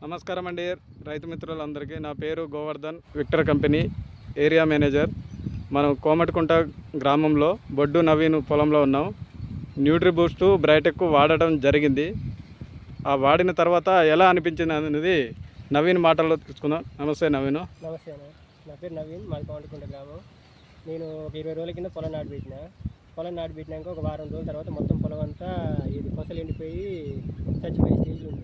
నమస్కారం అండి రైతు మిత్రులందరికీ. నా పేరు Govardhan, Victor company area manager. మనం కోమటికుంట గ్రామంలో బొడ్డు నవీన్ పొలంలో ఉన్నాం. న్యూట్రీ బూస్ట్ బ్రైటెక్ వాడటం జరిగింది. ఆ వాడిన తర్వాత ఎలా అనిపించింది అనేది నవీన్ మాటల్లో తీసుకుందాం. నమస్తే నవీన్. నమస్తే అన్న, నా పేరు నవీన్, మాది కోమటికుంట గ్రామం. నేను ఒక 20 రోజుల కింద పొలం నాటిపెట్టినాక ఒక వారం రోజుల తర్వాత మొత్తం పొలం అంతా ఇది కొసలు ఎండిపోయి చచ్చిపోయే స్టేజ్లో ఉంది.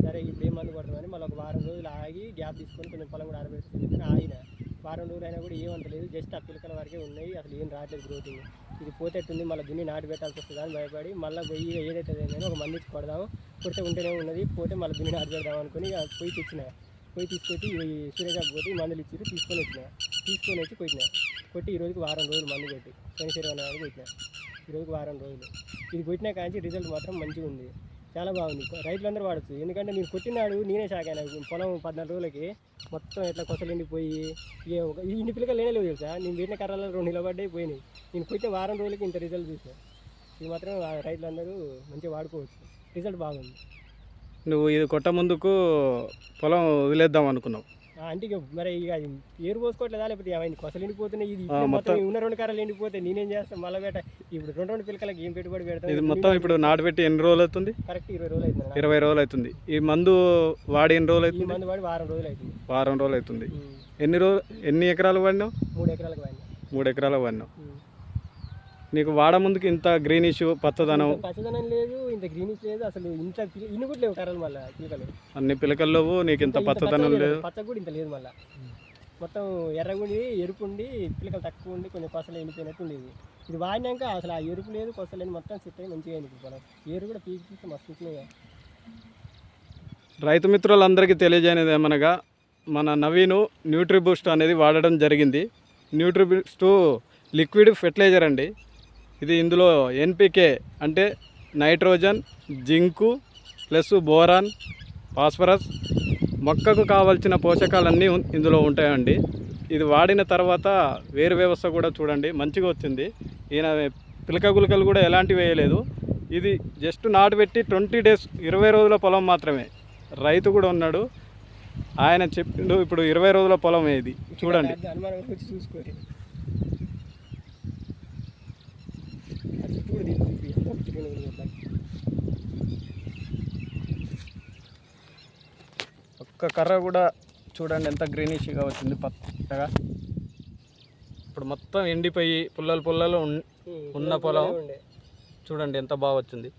సరే ఇప్పుడు ఏం మందు కొడతామని మళ్ళీ ఒక వారం రోజులు ఆగి గ్యాప్ తీసుకొని కొంచెం పొలం కూడా ఆరబెట్టుకుని ఆగిన. వారం రోజులు అయినా కూడా ఏమంత లేదు, జస్ట్ ఆ పిలకల వరకే ఉన్నాయి, అసలు ఏం రావట్లేదు గ్రోతింగ్. ఇది పోతేట్టుంది, మళ్ళీ దున్ని నాటి పెట్టాల్సి వస్తుంది అని భయపడి మళ్ళీ పోయి ఏదైతే నేను ఒక మంది కొడదాము, కొడితే ఉంటేనే ఉన్నది, పోతే మళ్ళీ దున్ని నాటి పెడదాం అనుకుని పోయి తీసుకొచ్చి సూర్యజాబ్ పోతే మందులు ఇచ్చి తీసుకొని వచ్చి కొట్టి ఈరోజుకి వారం రోజులు మందు కొట్టి శనిశేరి నాడు కొట్టినా. ఈరోజుకి వారం రోజులు ఇది కొట్టినా కానీ రిజల్ట్ మాత్రం మంచిగా ఉంది, చాలా బాగుంది. రైతులందరూ వాడచ్చు. ఎందుకంటే నేను కొట్టినాడు నేనే షాక్ అయినా. పొలం 14 రోజులకి మొత్తం ఎట్లా కొసలు ఎండిపోయి ఇన్ని పిల్లకలు లేనేలేవు తెలుసా. నేను పెట్టిన కర్రలో 2 నిలబడ్డాయి పోయినాయి. నేను కొట్టిన వారం రోజులకి ఇంత రిజల్ట్ చూసాను. ఇది మాత్రం రైతులందరూ మంచిగా వాడుకోవచ్చు, రిజల్ట్ బాగుంది. నువ్వు ఇది కొట్ట ముందుకు పొలం వదిలేద్దాం అనుకున్నావు అంటే ఇక మరి ఇక ఏరు పోసుకోవట్లేదా, లేకపోతే ఏమైంది కొసలు ఎండిపోతున్నాయి. ఇది మొత్తం ఉన్న 2 కర్రలు ఎండిపోతే నేనేం చేస్తాను, మళ్ళీ బేట ఇప్పుడు 2 పిల్లకలకి ఏం పెట్టుబడి పెడతాను. ఇది మొత్తం ఇప్పుడు నాటు పెట్టి ఎన్ని రోజులు అవుతుంది? కరెక్ట్ 20 రోజులు అవుతుంది. 20 రోజులు అవుతుంది. ఈ మందు వాడి ఎన్ని రోజులు అవుతుంది? మందు వాడి వారం రోజులు అవుతుంది. వారం రోజులు అవుతుంది. ఎన్ని ఎకరాలు వాడినావు? 3 ఎకరాలకు వాడినా. 3 ఎకరాలు వాడినావు. నీకు వాడ ముందుకు ఇంత గ్రీనిష్ పచ్చదనం లేదు, ఇంత గ్రీనిష్ లేదు, అసలు ఇంత ఇన్ని కూడా లేవు కర్రలు. మళ్ళీ పిలకలు అన్ని పిలకల్లో నీకు ఇంత పచ్చదనం లేదు, పచ్చ కూడా ఇంత లేదు. మళ్ళీ మొత్తం ఎర్రగుండి ఎరుపుండి పిలకలు తక్కువ ఉండి కొంచెం కొసలు ఎండిపోయినట్టు ఉండేది. ఇది వాడినాక అసలు ఆ ఎరుపు లేదు కొసలు లేదు, మొత్తం సెట్ అయ్యి మంచిగా అయింది. పొలం ఏరు కూడా పీకి మస్తు ఇచ్చినాయి. రైతు మిత్రులందరికీ తెలియజేయనిది ఏమనగా మన నవీను న్యూట్రీ బూస్ట్ అనేది వాడడం జరిగింది. న్యూట్రీ బూస్ట్ లిక్విడ్ ఫెర్టిలైజర్ అండి. ఇది ఇందులో ఎన్పికే అంటే nitrogen, zinc plus boron, phosphorus, మొక్కకు కావాల్సిన పోషకాలన్నీ ఇందులో ఉంటాయండి. ఇది వాడిన తర్వాత వేరు వ్యవస్థ కూడా చూడండి మంచిగా వచ్చింది. ఈయన పిలక గులకలు కూడా ఎలాంటివి వేయలేదు. ఇది జస్ట్ నాటు పెట్టి 20 డేస్ 20 రోజుల పొలం మాత్రమే. రైతు కూడా ఉన్నాడు, ఆయన చెప్పిండు ఇప్పుడు 20 రోజుల పొలం ఇది చూడండి. చూసుకోండి ఒక్క కర్ర కూడా చూడండి ఎంత గ్రీనిష్గా వచ్చింది పచ్చగా. ఇప్పుడు మొత్తం ఎండిపోయి పుల్లలు ఉన్న పొలం చూడండి ఎంత బాగా వచ్చింది.